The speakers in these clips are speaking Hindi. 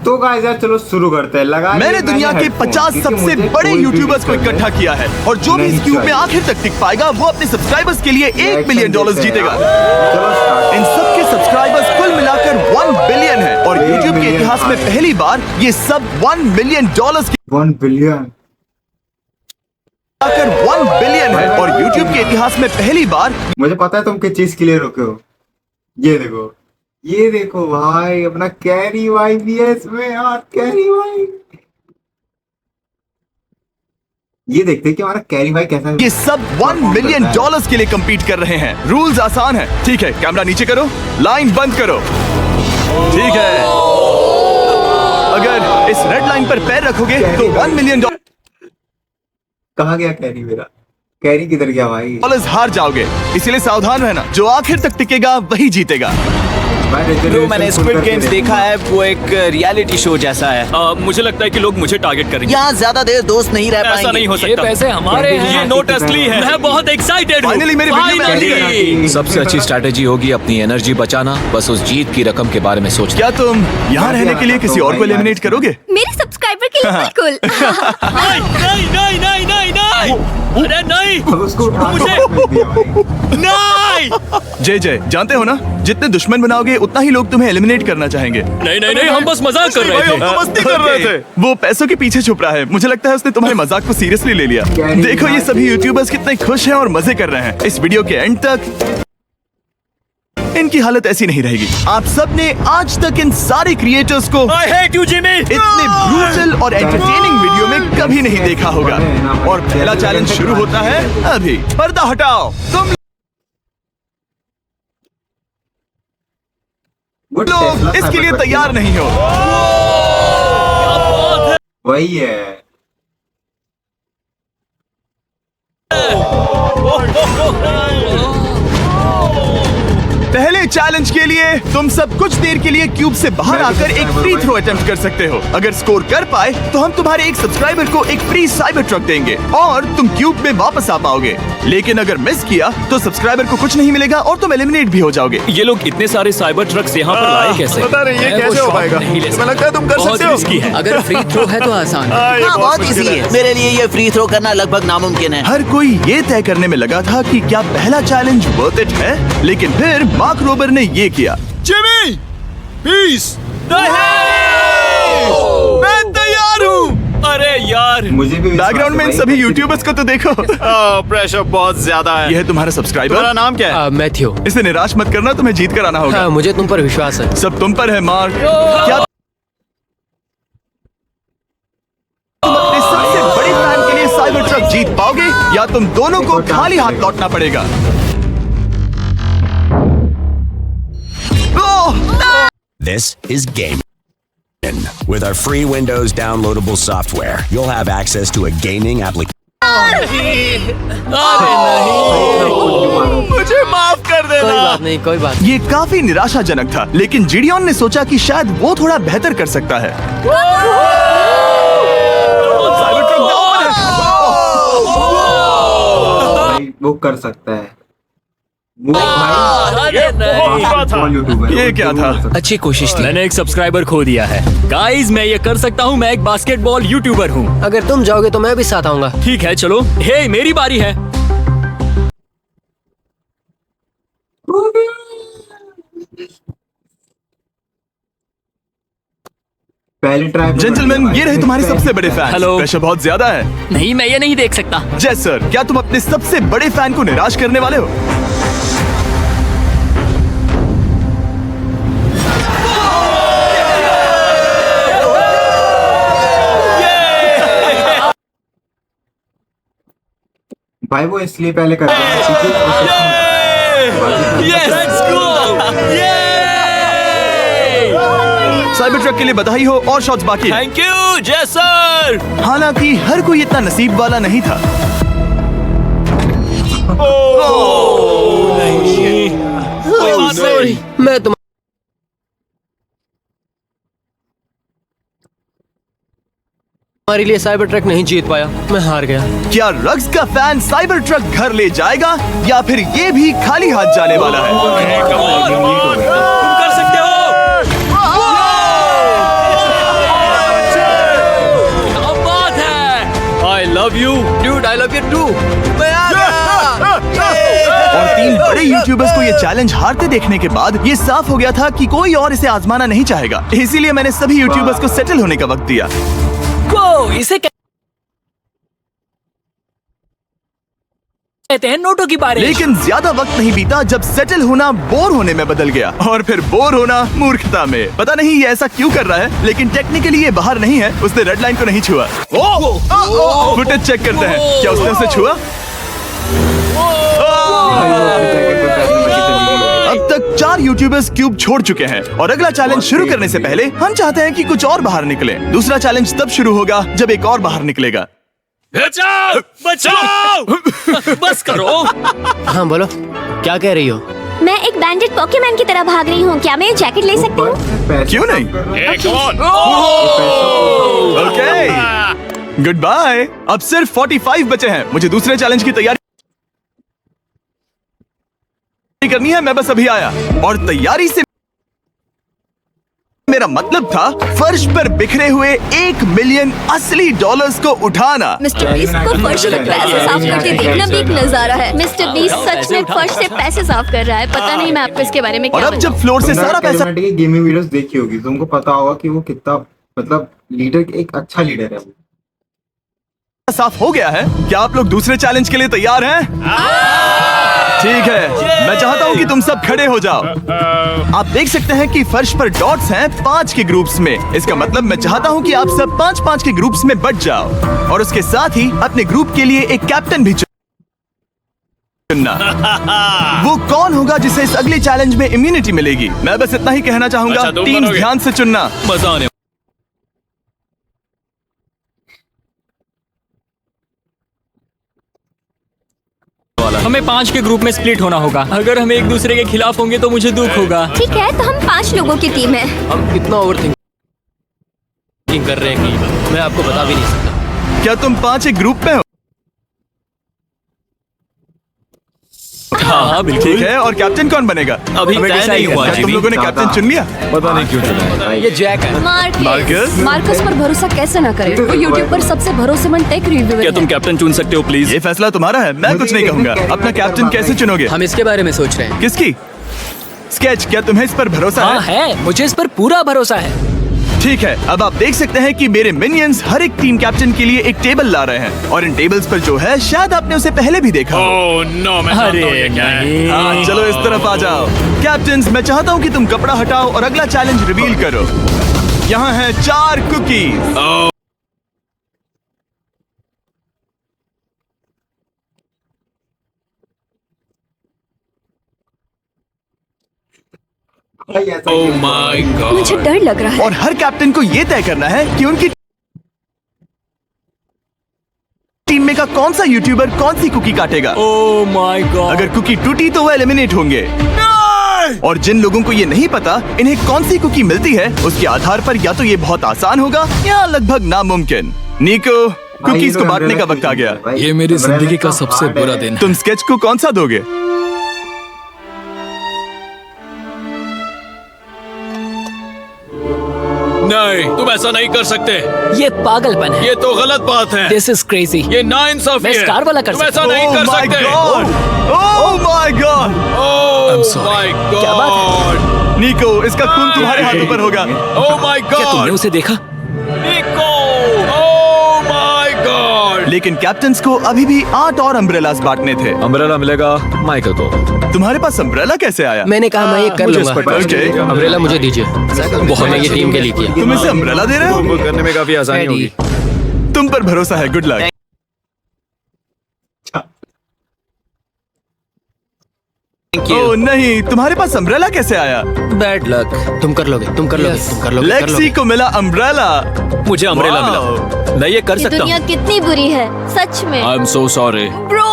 तो गाइस यार चलो शुरू करते हैं। मैंने दुनिया के 50 सबसे बड़े यूट्यूबर्स को इकट्ठा किया है और जो भी इस क्यूब में आखिर तक टिक पाएगा वो अपने सब्सक्राइबर्स के लिए $1 मिलियन जीतेगा। इन सब के सब्सक्राइबर्स कुल मिलाकर 1 बिलियन है और यूट्यूब के इतिहास में पहली बार ये सब $1 मिलियन 1 बिलियन 1 बिलियन है और यूट्यूब के इतिहास में पहली बार। मुझे पता है तुम किस चीज के लिए रुके हो। ये देखो भाई अपना कैरी भाई बीएस में यार, कैरी भाई ये देखते हैं कि हमारा कैरी भाई कैसा है। ये सब $1 मिलियन के लिए compete कर रहे हैं। रूल्स आसान है, ठीक है? कैमरा नीचे करो, लाइन बंद करो, ठीक है? अगर इस रेड लाइन पर पैर रखोगे तो $1 मिलियन कहाँ गया कैरी मेरा? कैरी किधर गया भाई? हार जाओगे, इसीलिए सावधान रहना। जो आखिर तक टिकेगा वही जीतेगा। ब्रो, मैंने स्क्विड गेम्स देखा है, वो एक रियलिटी शो जैसा है। मुझे लगता है कि लोग मुझे टारगेट करेंगे। यहाँ ज्यादा देर दोस्त नहीं रह पाएंगे। ऐसा नहीं हो सकता। ये पैसे हमारे हैं। ये नोट असली है। मैं बहुत एक्साइटेड हूँ। फाइनली मेरी वीडियो में आने लगा। सबसे अच्छी स्ट्रैटेजी होगी अपनी एनर्जी बचाना। बस उस जीत की रकम के बारे में सोच। क्या तुम यहाँ रहने के लिए किसी और को एलिमिनेट करोगे? मेरे सब्सक्राइबर के लिए बिल्कुल। नहीं नहीं नहीं नहीं नहीं, अरे नहीं, उसको नहीं। जय जानते हो ना, जितने दुश्मन बनाओगे उतना ही लोग तुम्हें एलिमिनेट करना चाहेंगे। नहीं नहीं नहीं, हम बस मजाक कर रहे थे। हम तो मस्ती कर रहे थे। वो पैसों के पीछे छुप रहा है। मुझे लगता है उसने तुम्हारे मजाक को सीरियसली ले लिया। देखो ये सभी यूट्यूबर्स कितने खुश हैं और मजे कर रहे हैं। इस वीडियो के एंड तक इनकी हालत ऐसी नहीं रहेगी। आप सब ने आज तक इन सारे क्रिएटर्स को I hate you, Jimmy! इतने ब्रूटल और एंटरटेनिंग वीडियो में कभी नहीं देखा होगा। और पहला चैलेंज शुरू होता है अभी। पर्दा हटाओ। तुम लोग इसके लिए तैयार नहीं हो। वही है। पहले चैलेंज के लिए तुम सब कुछ देर के लिए क्यूब से बाहर आकर एक फ्री थ्रो अटेम्प्ट कर सकते हो। अगर स्कोर कर पाए तो हम तुम्हारे एक सब्सक्राइबर को एक फ्री साइबर ट्रक देंगे और तुम क्यूब में वापस आ पाओगे। लेकिन अगर मिस किया तो सब्सक्राइबर को कुछ नहीं मिलेगा और तुम एलिमिनेट भी हो जाओगे। ये लोग इतने सारे साइबर ट्रक्स यहाँ पर लाए कैसे? पता नहीं ये कैसे हो पाएगा। तुम्हें लगता है तुम कर सकते हो? रिस्की है। अगर फ्री थ्रो है तो आसान है। हाँ, बहुत इजी है। मेरे लिए ये फ्री थ्रो करना लगभग नामुमकिन है। हर कोई ये तय करने में लगा था कि क्या पहला चैलेंज वर्थ इट है, लेकिन फिर मार्क रोबर ने ये किया। Jimmy, peace. मैं तैयार हूँ। अरे यार, मुझे भी बैकग्राउंड में इन सभी यूट्यूबर्स को तो देखो। प्रेशर बहुत ज्यादा है। ये है तुम्हारा सब्सक्राइबर। तुम्हारा नाम क्या है? मैथ्यू। इसे निराश मत करना, तुम्हें जीत कर आना होगा। हाँ, मुझे तुम पर विश्वास है। सब तुम पर है मार्क। क्या तुम अपने सबसे बड़े फैन के लिए साइबर ट्रक जीत पाओगे या तुम दोनों को खाली हाथ लौटना पड़ेगा? This is Game. With our free Windows downloadable software, you'll have access to a gaming application. मुझे माफ कर देना। कोई बात नहीं, कोई बात। ये काफी निराशाजनक था, लेकिन जिडियन ने सोचा कि शायद वो थोड़ा बेहतर कर सकता है। साइबर ट्रक डाउन है। वो कर सकता है। वो ये क्या था? अच्छी कोशिश थी। मैंने एक सब्सक्राइबर खो दिया है। गाइस, मैं ये कर सकता हूँ। मैं एक बास्केटबॉल यूट्यूबर हूँ। अगर तुम जाओगे तो मैं भी साथ आऊंगा। ठीक है, चलो। हे, मेरी बारी है। पहले ट्राई। जेंटलमैन, ये रहे तुम्हारे सबसे बड़े फैन। हेलो। प्रेशर बहुत ज्यादा है। नहीं, मैं ये नहीं देख सकता। जय सर, क्या तुम अपने सबसे बड़े फैन को निराश करने वाले हो? भाई वो इसलिए पहले कर रहा है। साइबर ट्रक के लिए बधाई हो और शॉट्स बाकी। थैंक यू जय सर। हालांकि हर कोई इतना नसीब वाला नहीं था। सॉरी, मैं तुम्हारे लिए साइबर ट्रक नहीं जीत पाया। मैं हार गया। क्या रग्स का फैन साइबर ट्रक घर ले जाएगा या फिर ये भी खाली हाथ जाने वाला है? तुम कर सकते हो। You. Dude, I love you too. मैं आ गया। और 3 बड़े यूट्यूबर्स को ये चैलेंज हारते देखने के बाद ये साफ हो गया था कि कोई और इसे आजमाना नहीं चाहेगा। इसीलिए मैंने सभी यूट्यूबर्स को सेटल होने का वक्त दिया। वो इसे कहते हैं नोटों की बारिश। लेकिन ज्यादा वक्त नहीं बीता जब सेटल होना बोर होने में बदल गया, और फिर बोर होना मूर्खता में। पता नहीं ये ऐसा क्यों कर रहा है, लेकिन टेक्निकली ये बाहर नहीं है। उसने रेड लाइन को नहीं छुआ। फुटेज चेक करते हैं, क्या उसने उसे छुआ? अब तक 4 यूट्यूबर्स क्यूब छोड़ चुके हैं, और अगला चैलेंज शुरू करने से पहले हम चाहते हैं कि कुछ और बाहर निकले। दूसरा चैलेंज तब शुरू होगा जब एक और बाहर निकलेगा। बचाओ, बचाओ। बस करो। हाँ बोलो, क्या कह रही हो? मैं एक बैंडेड पॉकेमैन की तरह भाग रही हूँ। क्या मैं ये जैकेट ले सकती हूँ? क्यों नहीं? Okay, good bye. अब सिर्फ 45 बचे हैं। मुझे दूसरे चैलेंज की तैयारी करनी है। मैं बस अभी आया, और तैयारी से मेरा मतलब था फर्श पर बिखरे हुए 1 मिलियन असली डॉलर्स को उठाना। मिस्टर बीस्ट को फर्श से पैसे साफ करते देखना भी एक नजारा है। मिस्टर बीस्ट सच में फर्श से पैसे साफ कर रहा है। पता नहीं मैं आपको इसके बारे में और क्या अब जब फ्लोर से सारा पैसा गेमिंग वीडियोस देखी होगी, तुमको पता होगा कि वो कितना मतलब लीडर, एक अच्छा लीडर है वो। साफ हो गया है। क्या आप लोग दूसरे चैलेंज के लिए तैयार हैं? ठीक है, मैं चाहता हूं कि तुम सब खड़े हो जाओ। आप देख सकते हैं कि फर्श पर डॉट्स हैं 5 के ग्रुप्स में। इसका मतलब मैं चाहता हूं कि आप सब 5-5 के ग्रुप्स में बंट जाओ, और उसके साथ ही अपने ग्रुप के लिए एक कैप्टन भी चुनना। वो कौन होगा जिसे इस अगले चैलेंज में इम्यूनिटी मिलेगी? मैं बस इतना ही कहना चाहूंगा, अच्छा, तुम टीम बनोगे। ध्यान से चुनना। मजा आने हमें 5 के ग्रुप में स्प्लिट होना होगा। अगर हम एक दूसरे के खिलाफ होंगे तो मुझे दुख होगा। ठीक है, तो हम 5 लोगों की टीम है। हम कितना ओवर थिंकिंग कर रहे हैं कि मैं आपको बता भी नहीं सकता। क्या तुम 5 एक ग्रुप में हो? हाँ बिल्कुल। ठीक है, और कैप्टन कौन बनेगा? अभी हमें तय decide नहीं हुआ करना है। तुम जिमी। लोगों ने कैप्टन चुन लिया? पता नहीं क्यों चुना। ये जैक है। मार्कस? मार्कस पर भरोसा कैसे ना करें? वो यूट्यूब पर सबसे भरोसेमंद टेक रिव्यूअर क्या है। तुम कैप्टन चुन सकते हो प्लीज? ये फैसला तुम्हारा है, मैं कुछ नहीं कहूंगा। अपना कैप्टन कैसे चुनोगे? हम इसके बारे में सोच रहे हैं। किसकी? स्केच, क्या तुम्हें इस पर भरोसा हाँ है? है, मुझे इस पर पूरा भरोसा है। ठीक है, अब आप देख सकते हैं कि मेरे मिनियंस हर एक टीम कैप्टन के लिए एक टेबल ला रहे हैं, और इन टेबल्स पर जो है शायद आपने उसे पहले भी देखा हो। नो, मैं अरे नहीं। हाँ, चलो इस तरफ आ जाओ। कैप्टन्स, मैं चाहता हूँ कि तुम कपड़ा हटाओ और अगला चैलेंज रिवील करो। यहाँ है 4 कुकीज। Oh my God. मुझे डर लग रहा है। और हर कैप्टन को ये तय करना है कि उनकी टीम में का कौन सा यूट्यूबर कौन सी कुकी काटेगा। Oh my God. अगर कुकी टूटी तो वो एलिमिनेट होंगे, और जिन लोगों को ये नहीं पता इन्हें कौन सी कुकी मिलती है, उसके आधार पर या तो ये बहुत आसान होगा या लगभग नामुमकिन। निको, कुकीज को बांटने का वक्त आ गया। ये मेरी जिंदगी का सबसे बुरा दिन। तुम स्केच को कौन सा दोगे? नहीं, तुम ऐसा नहीं कर सकते। ये पागलपन है। ये तो गलत बात है। This is crazy. ये नाइंसाफी मैं है। स्टार वाला कर तुम सकता ऐसा हूँ। नहीं कर सकते। Oh my God! Oh my क्या बात गॉड। निको, इसका खून तुम्हारे हाथों पर होगा। ओह माय क्या तुमने गॉड। उसे देखा? निको, ओह माय गॉड। लेकिन कैप्टन्स को अभी भी 8 और अम्ब्रेलास बांटने थे। अम्ब्रेला मिलेगा माइकल को। तुम्हारे पास अम्ब्रेला कैसे आया? मैंने कहा मैं ये कर मुझे लूंगा। इस पर trust Okay. है। अम्ब्रेला मुझे दीजिए। बहुत मैं ये टीम के लिए किया। तुम इसे अम्ब्रेला दे रहे हो? तुमको करने में काफी आसानी होगी। तुम पर भरोसा है, गुड लक। ओह नहीं, तुम्हारे पास अम्ब्रेला कैसे आया? Bad luck. तुम कर लोगे, तुम कर लोगे, तुम कर लोगे, कर लेक्सी लोगे। को मिला अम्ब्रेला। मुझे अम्ब्रेला Wow. मिला। मैं ये कर ये सकता दुनिया हूँ। कितनी बुरी है, सच में। I am so sorry. Bro,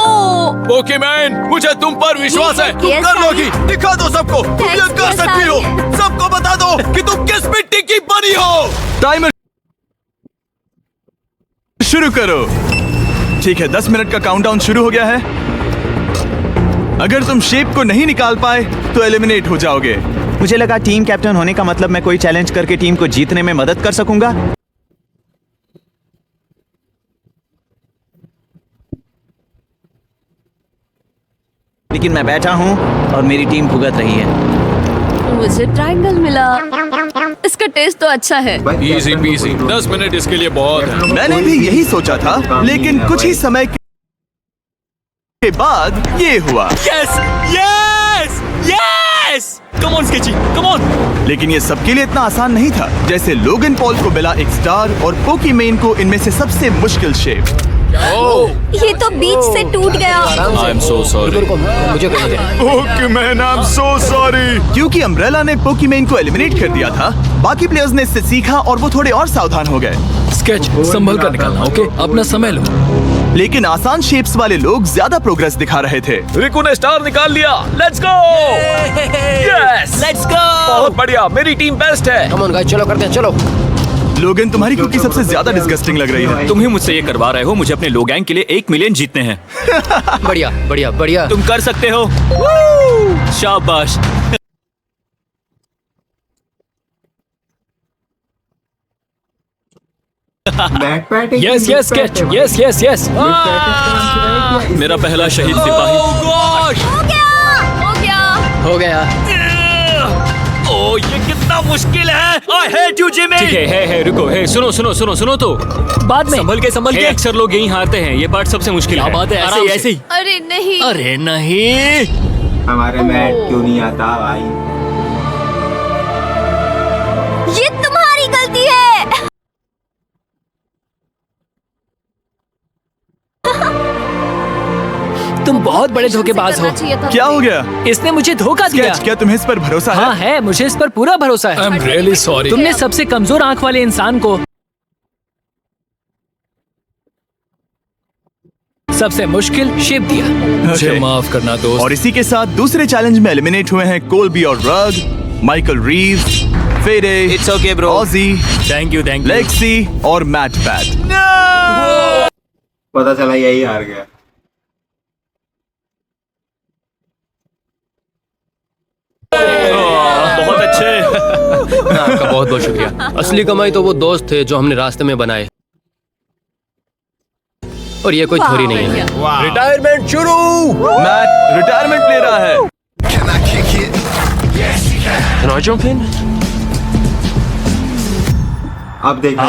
Pokemon, मुझे तुम पर विश्वास है। तुम Yes, कर I- लोगी। दिखा दो सबको, तुम ये Thanks, कर yes, सकती हो। I- सबको बता दो कि तुम किस मिट्टी की बनी हो। टाइमर शुरू करो। ठीक है, 10 मिनट का काउंटडाउन शुरू हो गया है। अगर तुम शेप को नहीं निकाल पाए तो एलिमिनेट हो जाओगे। मुझे लगा टीम कैप्टन होने का मतलब मैं कोई चैलेंज करके टीम को जीतने में मदद कर सकूंगा। लेकिन मैं बैठा हूँ और मेरी टीम भुगत रही है। मुझे ट्रायंगल मिला। इसका टेस्ट तो अच्छा है। इजी पीसी, 10 मिनट इसके लिए बहुत है। मैंने भी यही सोचा था, लेकिन कुछ ही समय के बाद ये हुआ। Yes yes yes come on sketchy, come on. लेकिन ये सबके लिए इतना आसान नहीं था। जैसे लोगन पॉल को मिला एक स्टार और पोकीमेन को इनमें से सबसे मुश्किल शेप। ये तो बीच से टूट गया। I am so sorry. मुझे कहीं दे। Okay man, I am so sorry. क्योंकि अम्ब्रेला ने पोकीमेन को एलिमिनेट कर दिया था, बाकी प्लेयर्स ने इससे सीखा और वो थोड़े और सावधान हो गए। स्केच संभल कर निकालना, ओके? अपना समय लो। लेकिन आसान शेप्स वाले लोग ज्यादा प्रोग्रेस दिखा रहे थे। रिकू ने स्टार निकाल लिया। Let's go, yes let's go. बहुत बढ़िया, मेरी टीम बेस्ट है। कम ऑन गाइस, चलो करते हैं, चलो। लोगन, तुम्हारी कुकी सबसे ज्यादा डिस्गस्टिंग लग रही है। तुम ही मुझसे ये करवा रहे हो। मुझे अपने लो गैंग के लिए 1 मिलियन जीतने हैं। बढ़िया बढ़िया बढ़िया। तुम कर सकते हो। शाबाश। Yes yes sketch, yes yes yes. मेरा पहला शहीद सिपाही। हो गया। हो गया। ओ ये कितना मुश्किल है। I hate you Jimmy. ठीक है रुको, सुनो सुनो सुनो सुनो तो बाद में संभल के अक्सर लोग यहीं हारते हैं। ये पार्ट सबसे मुश्किल है। क्या बात है, ऐसे ही। अरे नहीं। अरे नहीं, हमारे मैट क्यों नहीं आता भाई? ये तुम्हारी गलती है। तुम बहुत बड़े धोखेबाज हो। क्या हो गया? इसने मुझे धोखा दिया। स्केच, क्या तुम्हें इस पर भरोसा है? हाँ है, मुझे इस पर पूरा भरोसा है। I'm really sorry। तुमने सबसे कमजोर आंख वाले इंसान को सबसे मुश्किल शेप दिया। मुझे माफ करना दोस्त। और इसी के साथ दूसरे चैलेंज में एलिमिनेट हुए हैं कोलबी और रग, माइकल रीव्स, फेरे, It's okay, bro। ऑजी, थैंक यू लेक्सी और मैट पैट। पता चला यही हार गया। बहुत अच्छे। आपका बहुत बहुत शुक्रिया। असली कमाई तो वो दोस्त थे जो हमने रास्ते में बनाए, और ये कोई थोड़ी नहीं है। रिटायरमेंट शुरू। मैट रिटायरमेंट ले रहा है। अब देखो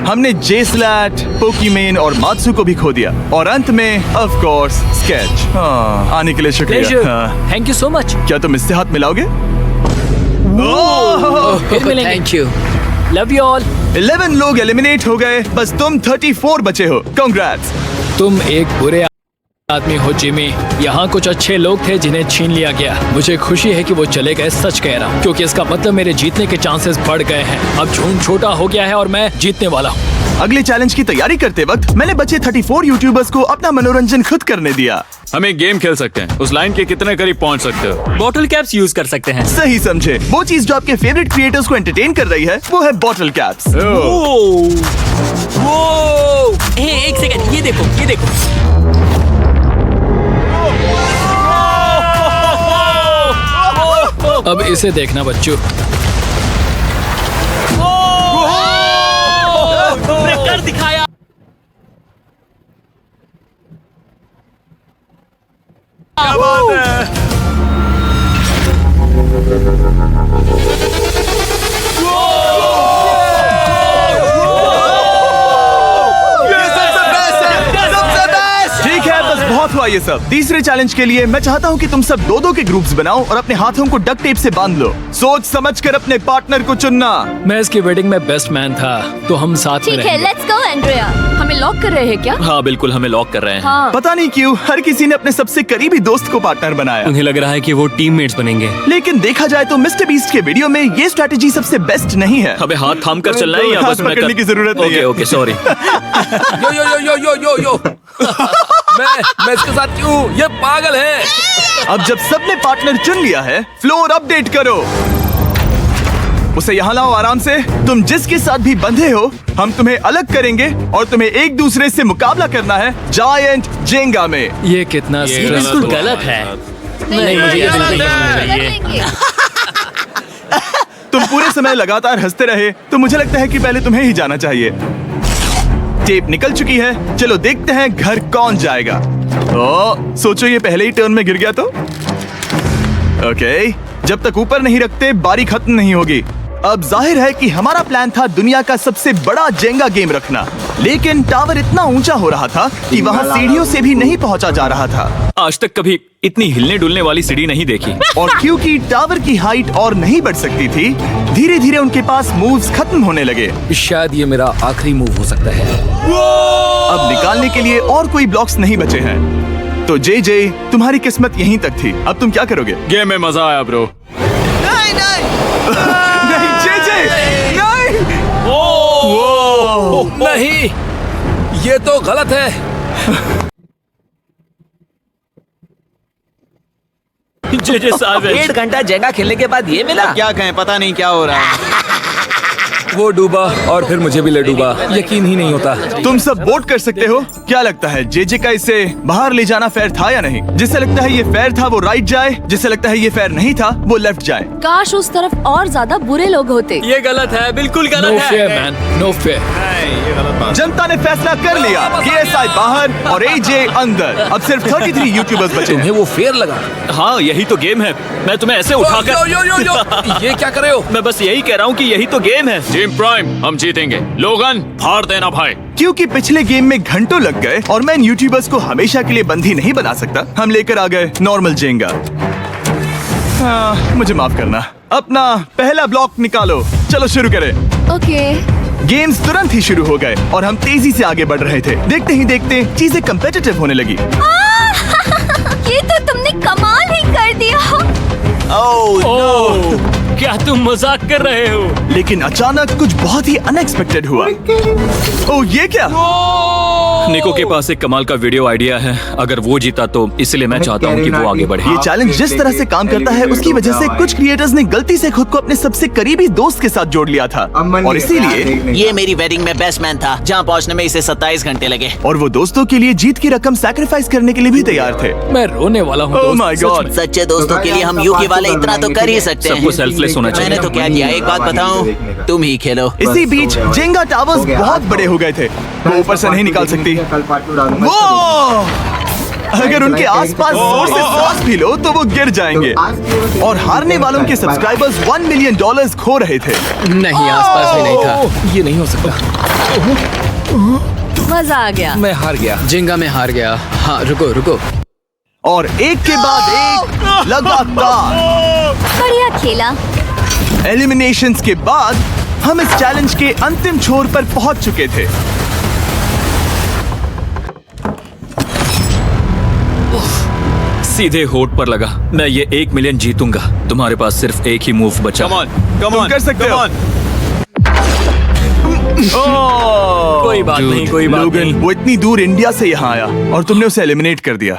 हमने जेस्लैट, पोकीमेन और मात्सु को भी खो दिया, और अंत में ऑफ कोर्स स्केच। आने के लिए शुक्रिया। Thank you so much. क्या तुम इससे हाथ मिलाओगे? फिर मिलेंगे। Thank you, love you all. 11 लोग एलिमिनेट हो गए, बस तुम 34 बचे हो। कांग्रेट्स। तुम एक बुरे आदमी हो जिमी। यहाँ कुछ अच्छे लोग थे जिन्हें छीन लिया गया। मुझे खुशी है कि वो चले गए, सच कह रहा हूँ, क्योंकि इसका मतलब मेरे जीतने के चांसेस बढ़ गए हैं। अब झूठ छोटा हो गया है और मैं जीतने वाला हूँ। अगले चैलेंज की तैयारी करते वक्त मैंने बचे 34 यूट्यूबर्स को अपना मनोरंजन खुद करने दिया। हम एक गेम खेल सकते हैं। उस लाइन के कितने करीब पहुंच सकते हो? बॉटल कैप्स यूज कर सकते हैं। सही समझे। वो चीज जो आपके फेवरेट क्रिएटर्स को एंटरटेन कर रही है वो है बॉटल कैप्स। एक सेकंड, ये देखो ये देखो। अब इसे देखना बच्चों। कर दिखाया। क्या बात है? ठीक है, बस बहुत हुआ ये सब। तीसरे चैलेंज के लिए मैं चाहता हूँ कि तुम सब 2-2 के ग्रुप्स बनाओ और अपने हाथों को डक्ट टेप से बांध लो। सोच समझ कर अपने पार्टनर को चुनना। मैं इसकी वेडिंग में बेस्ट मैन था, तो हम साथ में ठीक है, रहेंगे। Let's go Andrea. हमें लॉक कर रहे हैं क्या? हाँ बिल्कुल, हमें लॉक कर रहे हैं। हाँ। पता नहीं क्यों हर किसी ने अपने सबसे करीबी दोस्त को पार्टनर बनाया। उन्हें लग रहा है कि वो टीममेट्स बनेंगे। लेकिन देखा जाए तो मिस्टर बीस्ट के वीडियो में ये स्ट्रेटेजी सबसे बेस्ट नहीं है। हमें हाथ थाम कर चलना है या हाथ बस मैं पकड़ने की जरूरत नहीं है। Okay sorry. Yo yo yo yo yo yo yo. मैं इसके साथ क्यों? ये पागल है। अब जब सबने पार्टनर चुन लिया है, फ्लोर अपडेट करो। उसे यहाँ लाओ आराम से। तुम जिसके साथ भी बंधे हो, हम तुम्हें अलग करेंगे और तुम्हें एक दूसरे से मुकाबला करना है जायंट जेंगा में। ये कितना बिल्कुल गलत है। नहीं, मुझे ये गलत बिल्कुल है। नहीं चाहिए। करेंगे। तुम पूरे समय लगातार हंसते रहे, तो मुझे लगता है कि पहले तुम्हें ही जाना चाहिए। टेप निकल चुकी है, चलो देखते हैं घर कौन जाएगा। सोचो ये पहले ही टर्न में गिर गया तो? ओके, जब तक ऊपर नहीं रखते बारी खत्म नहीं होगी। अब जाहिर है कि हमारा प्लान था दुनिया का सबसे बड़ा जेंगा गेम रखना, लेकिन टावर इतना ऊंचा हो रहा था कि वहाँ सीढ़ियों से भी नहीं पहुँचा जा रहा था। आज तक कभी इतनी हिलने डुलने वाली सीढ़ी नहीं देखी। और क्योंकि टावर की हाइट और नहीं बढ़ सकती थी, धीरे धीरे उनके पास मूव्स खत्म होने लगे। शायद ये मेरा आखिरी मूव हो सकता है। अब निकालने के लिए और कोई ब्लॉक्स नहीं बचे हैं। तो जे तुम्हारी किस्मत यहीं तक थी। अब तुम क्या करोगे? गेम में मजा आया ब्रो। नहीं जे नहीं। नहीं, ये तो गलत है। जे साहब 1.5 घंटा जेंगा खेलने के बाद ये मिला। क्या कहें, पता नहीं क्या हो रहा है। वो डूबा और फिर मुझे भी ले डूबा, यकीन ही नहीं होता। तुम सब वोट कर सकते हो। क्या लगता है जे का इसे बाहर ले जाना फेयर था या नहीं? जिसे लगता है ये फेयर था वो राइट जाए, जिसे लगता है ये फेयर नहीं था वो लेफ्ट जाए। काश उस तरफ और ज्यादा बुरे लोग होते। ये गलत है, बिल्कुल नो गलत फेयर है। Man, no fair. जनता ने फैसला कर लिया। KSI बाहर और AJ अंदर। अब सिर्फ 33 यूट्यूबर्स बचे हैं। तुम्हें वो फेयर लगा? हाँ, यही तो गेम है। मैं तुम्हें ऐसे उठाकर यो, ये क्या कर रहे हो? मैं बस यही कह रहा हूँ कि यही तो गेम है। टीम प्राइम, हम जीतेंगे। लोगन, फाड़ देना भाई। क्योंकि पिछले गेम में घंटों लग गए और मैं इन यूट्यूबर्स को हमेशा के लिए बंदी नहीं बना सकता, हम लेकर आ गए नॉर्मल जेंगा। मुझे माफ करना। अपना पहला ब्लॉक निकालो। चलो शुरू करें। ओके। गेम्स तुरंत ही शुरू हो गए और हम तेजी से आगे बढ़ रहे थे। देखते ही देखते चीजें कम्पिटिटिव होने लगी। ये तो तुमने कमाल ही कर दिया। ओह, क्या तुम मजाक कर रहे हो? लेकिन अचानक कुछ बहुत ही अनएक्सपेक्टेड हुआ। ओह, ये क्या? निको के पास एक कमाल का वीडियो आइडिया है। अगर वो जीता तो इसलिए मैं चाहता हूँ कि वो आगे बढ़े। ये चैलेंज जिस तरह से काम करता है उसकी वजह से कुछ क्रिएटर्स ने गलती से खुद को अपने सबसे करीबी दोस्त के साथ जोड़ लिया था और इसीलिए ये मेरी वेडिंग में बेस्ट मैन था, जहाँ पहुँचने में इसे 27 घंटे लगे। और वो दोस्तों के लिए जीत की रकम सैक्रिफाइस करने के लिए भी तैयार थे। मैं रोने वाला हूँ। Oh my God. सच्चे दोस्तों के लिए हम यूके वाले इतना तो कर ही सकते हैं। सबको सेल्फलेस होना चाहिए। मैंने तो क्या किया, एक बात बताऊं, तुम ही खेलो। इसी बीच जेंगा टावर्स बहुत बड़े हो गए थे, वो ऊपर से नहीं निकाल सकती। वो अगर उनके आसपास जोर से सांस भी लो तो वो गिर जाएंगे। और हारने वालों के सब्सक्राइबर्स $1 मिलियन खो रहे थे। नहीं, आसपास भी नहीं था। ये नहीं हो सकता। मजा आ गया। मैं हार गया, जेंगा में हार गया। हाँ, रुको। और एक के बाद एक लगातार बढ़िया खेला। एलिमिनेशंस के बाद हम इस चैलेंज के अंतिम छोर पर पहुंच चुके थे। सीधे होठ पर लगा। मैं ये 1 मिलियन जीतूंगा। तुम्हारे पास सिर्फ एक ही मूव बचा। तुम कर सकते हो। कोई बात नहीं, कोई बात लोगन, नहीं। वो इतनी दूर इंडिया से यहाँ आया और तुमने उसे एलिमिनेट कर दिया।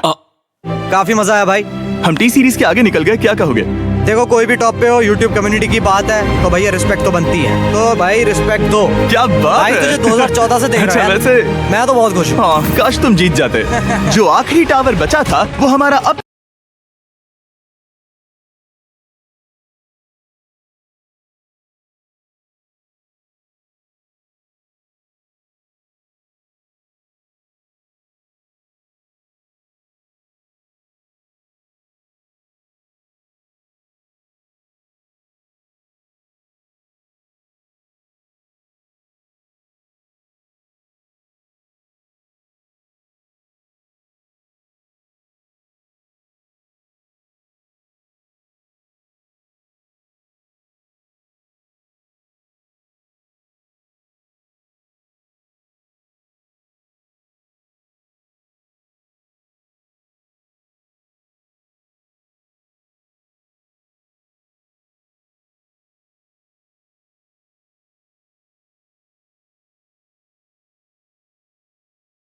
काफी मजा आया भाई। हम टी सीरीज के आगे निकल गए, क्या कहोगे? देखो, कोई भी टॉप पे हो, यूट्यूब कम्युनिटी की बात है तो भैया रिस्पेक्ट तो बनती है। तो भाई रिस्पेक्ट दो। क्या बात भाई है। तुझे 2014 से देख अच्छा, रहा है। वैसे मैं तो बहुत खुश हूँ। हाँ, काश तुम जीत जाते। जो आखिरी टावर बचा था वो हमारा अब